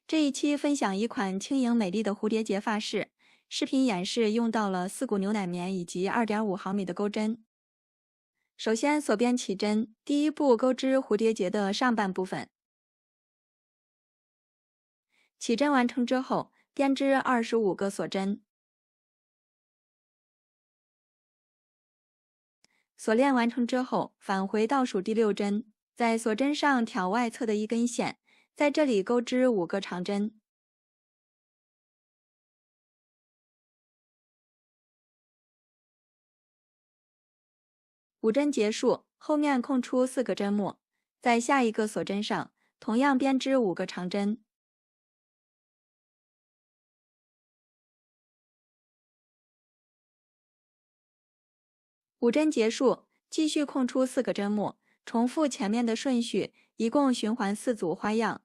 这一期分享一款轻盈美丽的蝴蝶结发饰，视频演示用到了4股牛奶棉以及2.5毫米的钩针。首先锁边起针，第一步钩织蝴蝶结的上半部分。起针完成之后，编织25个锁针。锁链完成之后，返回倒数第6针，在锁针上挑外侧的一根线，在这里钩织5个长针。5针结束，后面空出4个针目，在下一个锁针上同样编织5个长针。5针结束，继续空出4个针目，重复前面的顺序，一共循环4组花样。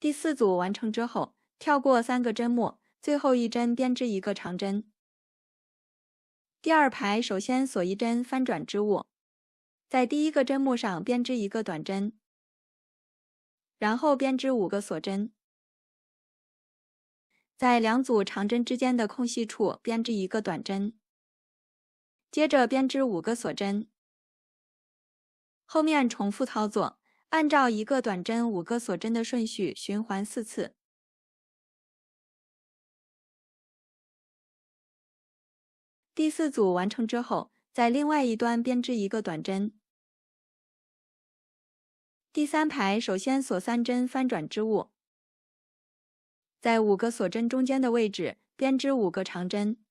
第4组完成之后，跳过3个针目，最后一针编织1个长针。第2排首先锁1针翻转织物，在第1个针目上编织1个短针，然后编织5个锁针，在2组长针之间的空隙处编织1个短针，接着编织5个锁针。后面重复操作，按照1个短针5个锁针的顺序循环4次。第4组完成之后，在另外一端编织1个短针。第3排首先锁3针翻转织物，在5个锁针中间的位置编织5个长针。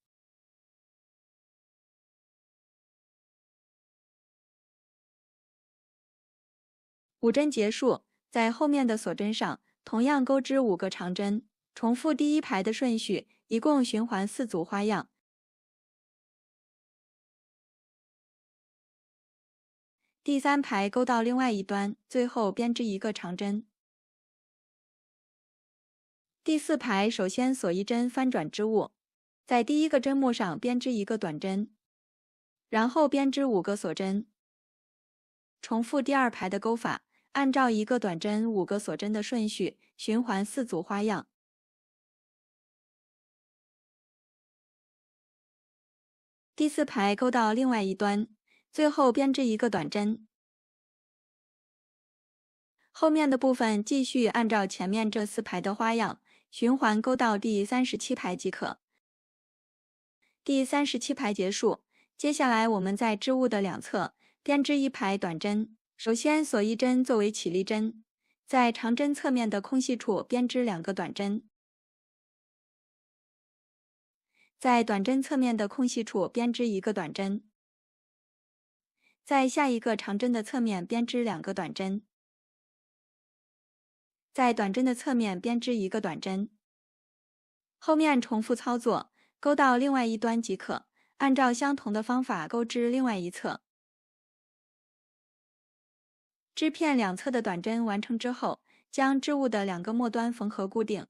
5针结束，在后面的锁针上同样钩织5个长针，重复第1排的顺序，一共循环4组花样。第3排钩到另外一端，最后编织1个长针。第4排首先锁1针翻转织物，在第1个针目上编织1个短针，然后编织5个锁针。重复第2排的钩法，按照1个短针5个锁针的顺序循环4组花样。第4排钩到另外一端，最后编织1个短针。后面的部分继续按照前面这4排的花样循环钩到第37排即可。第37排结束，接下来我们在织物的两侧编织1排短针，首先锁1针作为起立针，在长针侧面的空隙处编织2个短针，在短针侧面的空隙处编织1个短针，在下一个长针的侧面编织2个短针，在短针的侧面编织1个短针。后面重复操作，钩到另外一端即可，按照相同的方法钩织另外一侧。织片两侧的短针完成之后，将织物的2个末端缝合固定。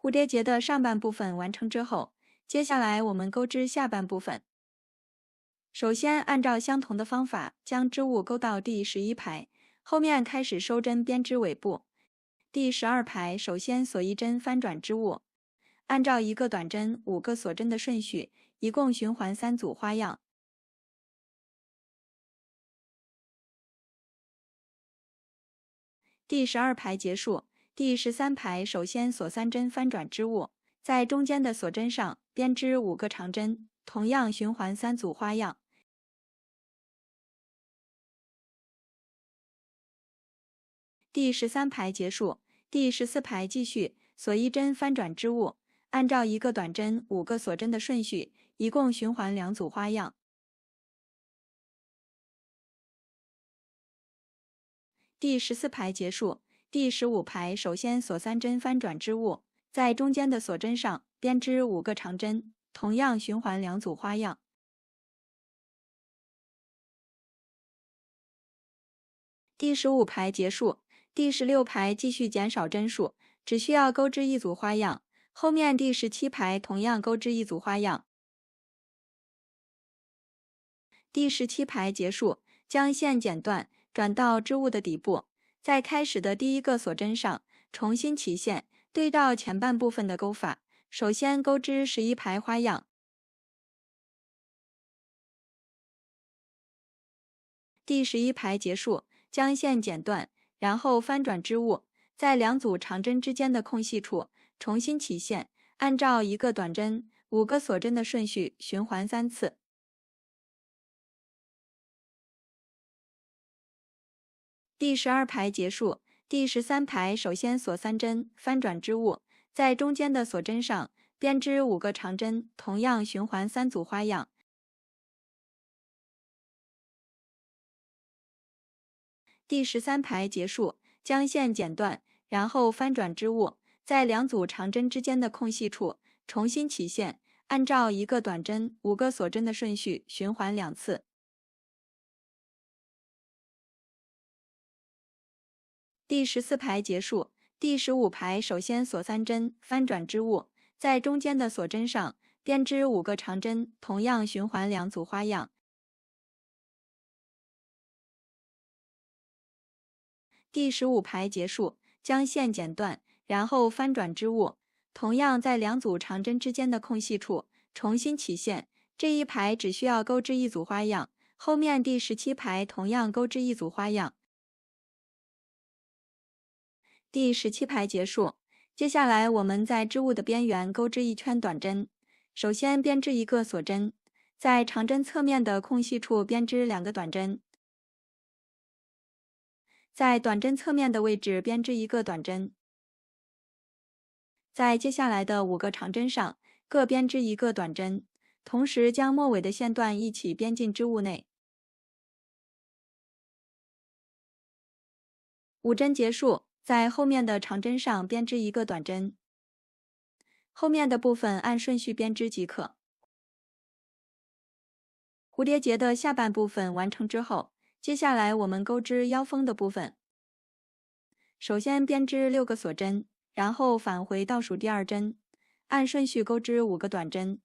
蝴蝶结的上半部分完成之后，接下来我们钩织下半部分。首先按照相同的方法将织物钩到第11排，后面开始收针编织尾部。第12排首先锁1针翻转织物，按照1个短针5个锁针的顺序，一共循环3组花样。第12排结束，第13排首先锁3针翻转织物，在中间的锁针上编织5个长针，同样循环3组花样。第13排结束，第14排继续锁1针翻转织物，按照1个短针5个锁针的顺序，一共循环2组花样。第14排结束，第15排首先锁3针翻转织物，在中间的锁针上编织5个长针，同样循环2组花样。第15排结束，第16排继续减少针数，只需要钩织1组花样，后面第17排同样钩织一组花样。第17排结束，将线剪断，转到织物的底部，在开始的第一个锁针上重新起线，对照前半部分的钩法，首先钩织11排花样。第11排结束，将线剪断，然后翻转织物，在两组长针之间的空隙处重新起线，按照1个短针、5个锁针的顺序循环3次。第12排结束，第13排首先锁3针，翻转织物，在中间的锁针上编织5个长针，同样循环3组花样。第13排结束，将线剪断，然后翻转织物，在两组长针之间的空隙处重新起线，按照1个短针、5个锁针的顺序循环2次。第14排结束，第15排首先锁3针，翻转织物，在中间的锁针上编织5个长针，同样循环2组花样。第15排结束，将线剪断，然后翻转织物，同样在两组长针之间的空隙处重新起线。这一排只需要钩织一组花样，后面第17排同样钩织一组花样。第17排结束，接下来我们在织物的边缘钩织一圈短针，首先编织1个锁针，在长针侧面的空隙处编织2个短针，在短针侧面的位置编织1个短针，在接下来的5个长针上各编织1个短针，同时将末尾的线段一起编进织物内。5针结束，在后面的长针上编织1个短针，后面的部分按顺序编织即可。蝴蝶结的下半部分完成之后，接下来我们钩织腰封的部分。首先编织6个锁针，然后返回倒数第2针，按顺序钩织5个短针。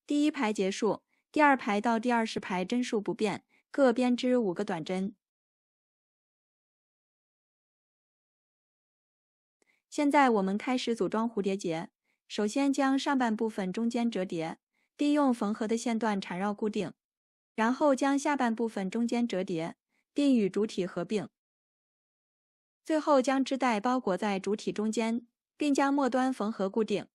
第1排结束，第2排到第20排针数不变，各编织5个短针。现在我们开始组装蝴蝶结，首先将上半部分中间折叠，并用缝合的线段缠绕固定，然后将下半部分中间折叠，并与主体合并。最后将织带包裹在主体中间，并将末端缝合固定。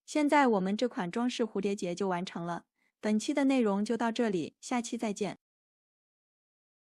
现在我们这款装饰蝴蝶结就完成了。本期的内容就到这里，下期再见。